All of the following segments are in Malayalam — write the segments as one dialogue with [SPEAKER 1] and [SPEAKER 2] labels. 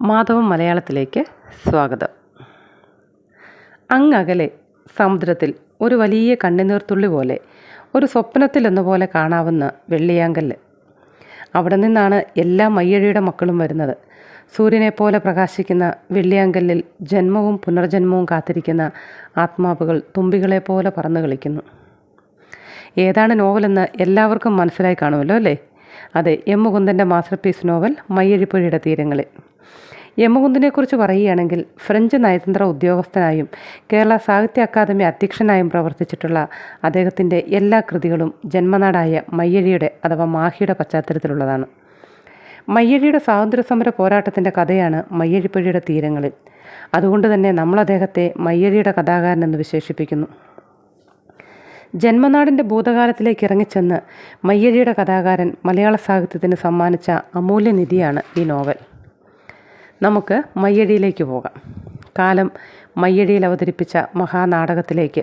[SPEAKER 1] മാധവം മലയാളത്തിലേക്ക് സ്വാഗതം. അങ്ങകലെ സമുദ്രത്തിൽ ഒരു വലിയ കണ്ണുനീർത്തുള്ളി പോലെ ഒരു സ്വപ്നത്തിൽ എന്നപോലെ കാണാവുന്ന വെള്ളിയാങ്കല്ല്. അവിടെ നിന്നാണ് എല്ലാ മയ്യഴിയുടെ മക്കളും വരുന്നത്. സൂര്യനെപ്പോലെ പ്രകാശിക്കുന്ന വെള്ളിയാങ്കല്ലിൽ ജന്മവും പുനർജന്മവും കാത്തിരിക്കുന്ന ആത്മാവുകൾ തുമ്പികളെപ്പോലെ പറന്നു കളിക്കുന്നു. ഏതാണ് നോവലെന്ന് എല്ലാവർക്കും മനസ്സിലായി കാണുമല്ലോ അല്ലേ? അതെ, എം മുകുന്ദൻ്റെ മാസ്റ്റർ പീസ് നോവൽ മയ്യഴിപ്പുഴയുടെ തീരങ്ങളിൽ. എം മുകുന്ദനെക്കുറിച്ച് പറയുകയാണെങ്കിൽ ഫ്രഞ്ച് നയതന്ത്ര ഉദ്യോഗസ്ഥനായും കേരള സാഹിത്യ അക്കാദമി അധ്യക്ഷനായും പ്രവർത്തിച്ചിട്ടുള്ള അദ്ദേഹത്തിൻ്റെ എല്ലാ കൃതികളും ജന്മനാടായ മയ്യഴിയുടെ അഥവാ മാഹിയുടെ പശ്ചാത്തലത്തിലുള്ളതാണ്. മയ്യഴിയുടെ സ്വാതന്ത്ര്യസമര പോരാട്ടത്തിൻ്റെ കഥയാണ് മയ്യഴിപ്പുഴയുടെ തീരങ്ങളിൽ. അതുകൊണ്ട് തന്നെ നമ്മൾ അദ്ദേഹത്തെ മയ്യഴിയുടെ കഥാകാരൻ എന്ന് വിശേഷിപ്പിക്കുന്നു. ജന്മനാടിൻ്റെ ഭൂതകാലത്തിലേക്ക് ഇറങ്ങിച്ചെന്ന് മയ്യഴിയുടെ കഥാകാരൻ മലയാള സാഹിത്യത്തിന് സമ്മാനിച്ച അമൂല്യനിധിയാണ് ഈ നോവൽ. നമുക്ക് മയ്യഴിയിലേക്ക് പോകാം. കാലം മയ്യഴിയിൽ അവതരിപ്പിച്ച മഹാനാടകത്തിലേക്ക്.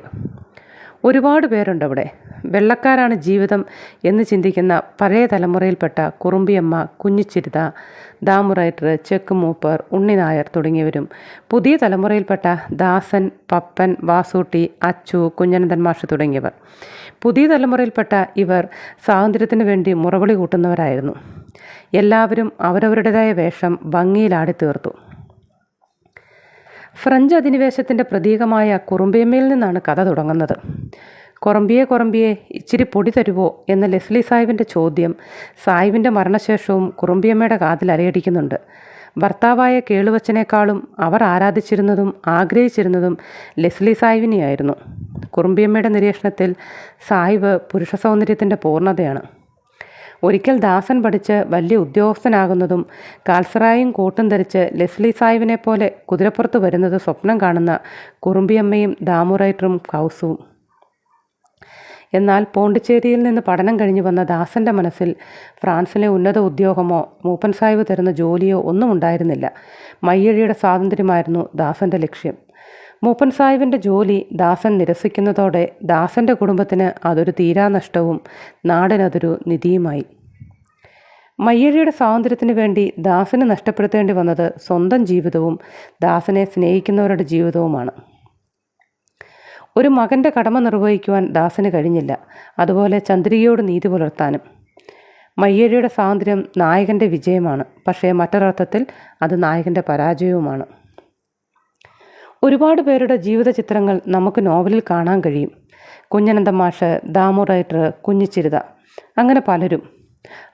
[SPEAKER 1] ഒരുപാട് പേരുണ്ടവിടെ. വെള്ളക്കാരാണ് ജീവിതം എന്ന് ചിന്തിക്കുന്ന പഴയ തലമുറയിൽപ്പെട്ട കുറുമ്പിയമ്മ, കുഞ്ഞിച്ചിരുത, ദാമുറൈറ്റർ, ചെക്ക് മൂപ്പർ, ഉണ്ണിനായർ തുടങ്ങിയവരും പുതിയ തലമുറയിൽപ്പെട്ട ദാസൻ, പപ്പൻ, വാസൂട്ടി, അച്ചു, കുഞ്ഞനന്ദൻ മാഷ് തുടങ്ങിയവർ. പുതിയ തലമുറയിൽപ്പെട്ട ഇവർ സ്വാതന്ത്ര്യത്തിന് വേണ്ടി മുറവിളി കൂട്ടുന്നവരായിരുന്നു. എല്ലാവരും അവരവരുടേതായ വേഷം ഭംഗിയിലാടിത്തീർത്തു. ഫ്രഞ്ച് അധിനിവേശത്തിൻ്റെ പ്രതീകമായ കുറുമ്പിയമ്മയിൽ നിന്നാണ് കഥ തുടങ്ങുന്നത്. കൊറമ്പിയെ ഇച്ചിരി പൊടി തരുവോ എന്ന ലെസ്ലി സാഹിബിൻ്റെ ചോദ്യം സാഹിബിൻ്റെ മരണശേഷവും കുറുമ്പിയമ്മയുടെ കാതിൽ അലയടിക്കുന്നുണ്ട്. ഭർത്താവായ കേളുവച്ചനേക്കാളും അവർ ആരാധിച്ചിരുന്നതും ആഗ്രഹിച്ചിരുന്നതും ലെസ്ലി സാഹിബിനെയായിരുന്നു. കുറുമ്പിയമ്മയുടെ നിരീക്ഷണത്തിൽ സാഹിബ് പുരുഷ സൗന്ദര്യത്തിൻ്റെ പൂർണ്ണതയാണ്. ഒരിക്കൽ ദാസൻ പഠിച്ച് വലിയ ഉദ്യോഗസ്ഥനാകുന്നതും കാൽസറായും കോട്ടും ധരിച്ച് ലെസ്ലി സാഹിബിനെ പോലെ കുതിരപ്പുറത്ത് വരുന്നത് സ്വപ്നം കാണുന്ന കുറുമ്പിയമ്മയും ദാമുറൈറ്ററും കൗസുവും. എന്നാൽ പോണ്ടിച്ചേരിയിൽ നിന്ന് പഠനം കഴിഞ്ഞു വന്ന ദാസൻ്റെ മനസ്സിൽ ഫ്രാൻസിലെ ഉന്നത ഉദ്യോഗമോ മൂപ്പൻ സാഹിബ് തരുന്ന ജോലിയോ ഒന്നും ഉണ്ടായിരുന്നില്ല. മയ്യഴിയുടെ സ്വാതന്ത്ര്യമായിരുന്നു ദാസൻ്റെ ലക്ഷ്യം. മൂപ്പൻ സാഹിബിൻ്റെ ജോലി ദാസൻ നിരസിക്കുന്നതോടെ ദാസൻ്റെ കുടുംബത്തിന് അതൊരു തീരാനഷ്ടവും നാടിനതൊരു നിധിയുമായി. മയ്യഴിയുടെ സ്വാതന്ത്ര്യത്തിന് വേണ്ടി ദാസന് നഷ്ടപ്പെടുത്തേണ്ടി വന്നത് സ്വന്തം ജീവിതവും ദാസനെ സ്നേഹിക്കുന്നവരുടെ ജീവിതവുമാണ്. ഒരു മകൻ്റെ കടമ നിർവഹിക്കുവാൻ ദാസന് കഴിഞ്ഞില്ല, അതുപോലെ ചന്ദ്രികയോട് നീതി പുലർത്താനും. മയ്യഴിയുടെ സ്വാതന്ത്ര്യം നായകൻ്റെ വിജയമാണ്, പക്ഷേ മറ്റൊരർത്ഥത്തിൽ അത് നായകൻ്റെ പരാജയവുമാണ്. ഒരുപാട് പേരുടെ ജീവിത ചിത്രങ്ങൾ നമുക്ക് നോവലിൽ കാണാൻ കഴിയും. കുഞ്ഞനന്ദ മാഷ്, ദാമുറൈറ്റർ, കുഞ്ഞിച്ചിരുത, അങ്ങനെ പലരും.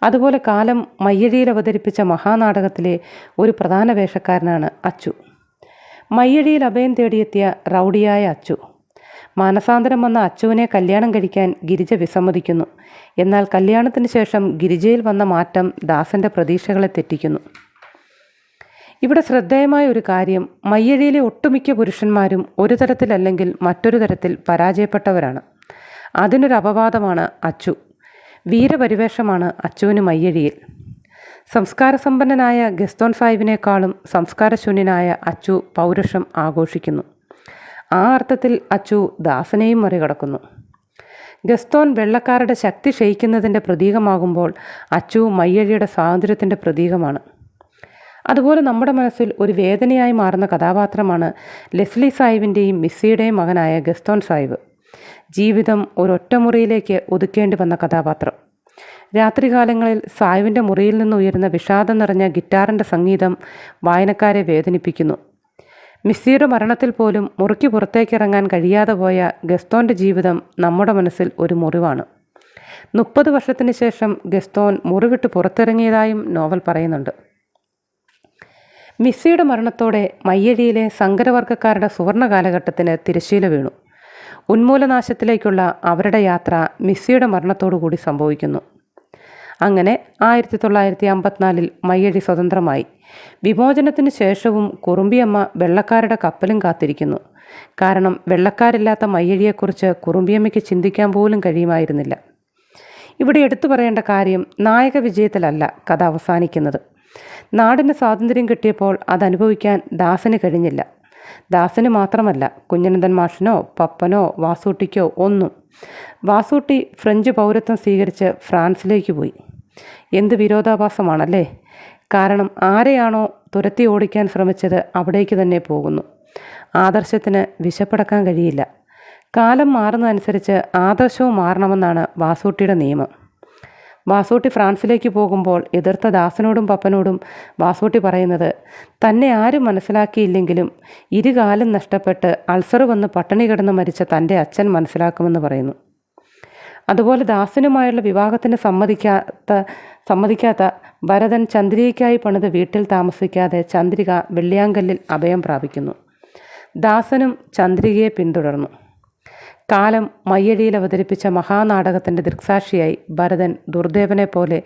[SPEAKER 1] അതുപോലെ കാലം മയ്യഴിയിൽ അവതരിപ്പിച്ച മഹാനാടകത്തിലെ ഒരു പ്രധാന വേഷക്കാരനാണ് അച്ചു. മയ്യഴിയിൽ അഭയം തേടിയെത്തിയ റൗഡിയായ അച്ചു. മാനസാന്തരം വന്ന അച്ചുവിനെ കല്യാണം കഴിക്കാൻ ഗിരിജ വിസമ്മതിക്കുന്നു. എന്നാൽ കല്യാണത്തിന് ശേഷം ഗിരിജയിൽ വന്ന മാറ്റം ദാസൻ്റെ പ്രതീക്ഷകളെ തെറ്റിക്കുന്നു. ഇവിടെ ശ്രദ്ധേയമായ ഒരു കാര്യം, മയ്യഴിയിലെ ഒട്ടുമിക്ക പുരുഷന്മാരും ഒരു തരത്തിലല്ലെങ്കിൽ മറ്റൊരു തരത്തിൽ പരാജയപ്പെട്ടവരാണ്. അതിനൊരു അപവാദമാണ് അച്ചു. വീരപരിവേഷമാണ് അച്ചുവിന് മയ്യഴിയിൽ. സംസ്കാരസമ്പന്നനായ ഗസ്തോൻ സാഹിബിനേക്കാളും സംസ്കാരശൂന്യനായ അച്ചു പൗരുഷം ആഘോഷിക്കുന്നു. ആ അർത്ഥത്തിൽ അച്ചു ദാസനെയും മറികടക്കുന്നു. ഗസ്തോൻ വെള്ളക്കാരുടെ ശക്തി ക്ഷയിക്കുന്നതിൻ്റെ പ്രതീകമാകുമ്പോൾ അച്ചു മയ്യഴിയുടെ സ്വാതന്ത്ര്യത്തിൻ്റെ പ്രതീകമാണ്. അതുപോലെ നമ്മുടെ മനസ്സിൽ ഒരു വേദനയായി മാറുന്ന കഥാപാത്രമാണ് ലെസ്ലി സാഹിബിൻ്റെയും മിസ്സിയുടെയും മകനായ ഗസ്തോൻ സാഹിബ്. ജീവിതം ഒരൊറ്റമുറിയിലേക്ക് ഒതുക്കേണ്ടി വന്ന കഥാപാത്രം. രാത്രികാലങ്ങളിൽ സാഹിബിൻ്റെ മുറിയിൽ നിന്ന് ഉയരുന്ന വിഷാദം നിറഞ്ഞ ഗിറ്റാറിൻ്റെ സംഗീതം വായനക്കാരെ വേദനിപ്പിക്കുന്നു. മിസ്സിയുടെ മരണത്തിൽ പോലും മുറിക്ക് പുറത്തേക്കിറങ്ങാൻ കഴിയാതെ പോയ ഗസ്തോൻ്റെ ജീവിതം നമ്മുടെ മനസ്സിൽ ഒരു മുറിവാണ്. 30 വർഷത്തിന് ശേഷം ഗസ്തോൻ മുറിവിട്ട് പുറത്തിറങ്ങിയതായും നോവൽ പറയുന്നുണ്ട്. മിസ്സിയുടെ മരണത്തോടെ മയ്യഴിയിലെ സങ്കരവർഗക്കാരുടെ സുവർണ കാലഘട്ടത്തിന് തിരശ്ശീല വീണു. ഉന്മൂലനാശത്തിലേക്കുള്ള അവരുടെ യാത്ര മിസ്സിയുടെ മരണത്തോടുകൂടി സംഭവിക്കുന്നു. അങ്ങനെ 1954 മയ്യഴി സ്വതന്ത്രമായി. വിമോചനത്തിന് ശേഷവും കുറുമ്പിയമ്മ വെള്ളക്കാരുടെ കപ്പലും കാത്തിരിക്കുന്നു. കാരണം വെള്ളക്കാരില്ലാത്ത മയ്യഴിയെക്കുറിച്ച് കുറുമ്പിയമ്മയ്ക്ക് ചിന്തിക്കാൻ പോലും കഴിയുമായിരുന്നില്ല. ഇവിടെ എടുത്തു പറയേണ്ട കാര്യം, നായക വിജയത്തിലല്ല കഥ അവസാനിക്കുന്നത്. നാടിന് സ്വാതന്ത്ര്യം കിട്ടിയപ്പോൾ അതനുഭവിക്കാൻ ദാസന് കഴിഞ്ഞില്ല. ദാസന് മാത്രമല്ല, കുഞ്ഞനന്ദൻ മാഷിനോ പപ്പനോ വാസൂട്ടിക്കോ ഒന്നും. വാസൂട്ടി ഫ്രഞ്ച് പൗരത്വം സ്വീകരിച്ച് ഫ്രാൻസിലേക്ക് പോയി. എന്ത് വിരോധാഭാസമാണല്ലേ! കാരണം ആരെയാണോ തുരത്തി ഓടിക്കാൻ ശ്രമിച്ചത് അവിടേക്ക് തന്നെ പോകുന്നു. ആദർശത്തിന് വിശപ്പടക്കാൻ കഴിയില്ല. കാലം മാറുന്നതനുസരിച്ച് ആദർശവും മാറണമെന്നാണ് വാസൂട്ടിയുടെ നിയമം. വാസൂട്ടി ഫ്രാൻസിലേക്ക് പോകുമ്പോൾ എതിർത്ത ദാസനോടും പപ്പനോടും വാസൂട്ടി പറയുന്നത്, തന്നെ ആരും മനസ്സിലാക്കിയില്ലെങ്കിലും ഇരുകാലം നഷ്ടപ്പെട്ട് അൾസർ വന്ന് പട്ടിണി കിടന്ന് മരിച്ച തൻ്റെ അച്ഛൻ മനസ്സിലാക്കുമെന്ന് പറയുന്നു. അതുപോലെ ദാസനുമായുള്ള വിവാഹത്തിന് സമ്മതിക്കാത്ത ഭരതൻ ചന്ദ്രികയ്ക്കായി പണിത് വീട്ടിൽ താമസിക്കാതെ ചന്ദ്രിക വെള്ളിയാങ്കല്ലിൽ അഭയം പ്രാപിക്കുന്നു. ദാസനും ചന്ദ്രികയെ പിന്തുടർന്നു. കാലം മയ്യഴിയിൽ അവതരിപ്പിച്ച മഹാനാടകത്തിൻ്റെ ദൃക്സാക്ഷിയായി ഭരതൻ ദുർദേവനെ പോലെ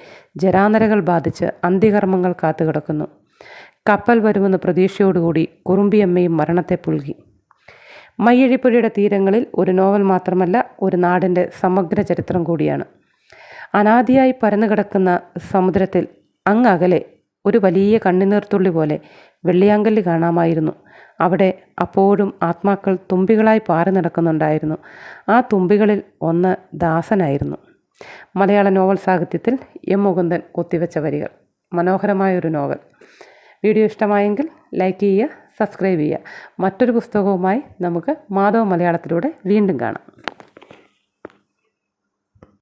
[SPEAKER 1] ജരാനരകൾ ബാധിച്ച് അന്ത്യകർമ്മങ്ങൾ കാത്തുകിടക്കുന്നു. കപ്പൽ വരുമെന്ന് പ്രതീക്ഷയോടുകൂടി കുറുമ്പിയമ്മയും മരണത്തെ പുൽകി. മയ്യഴിപ്പുഴയുടെ തീരങ്ങളിൽ ഒരു നോവൽ മാത്രമല്ല, ഒരു നാടിൻ്റെ സമഗ്ര ചരിത്രം കൂടിയാണ്. അനാദിയായി പരന്നു കിടക്കുന്ന സമുദ്രത്തിൽ അങ്ങകലെ ഒരു വലിയ കണ്ണുനീർത്തുള്ളി പോലെ വെള്ളിയാങ്കല്ല് കാണാമായിരുന്നു. അവിടെ അപ്പോഴും ആത്മാക്കൾ തുമ്പികളായി പാറി നടക്കുന്നുണ്ടായിരുന്നു. ആ തുമ്പികളിൽ ഒന്ന് ദാസനായിരുന്നു. മലയാള നോവൽ സാഹിത്യത്തിൽ എം മുകുന്ദൻ കൊത്തിവെച്ച വരികൾ. മനോഹരമായൊരു നോവൽ. വീഡിയോ ഇഷ്ടമായെങ്കിൽ ലൈക്ക് ചെയ്യുക, സബ്സ്ക്രൈബ് ചെയ്യുക. മറ്റൊരു പുസ്തകവുമായി നമുക്ക് മാധവ മലയാളത്തിലൂടെ വീണ്ടും കാണാം.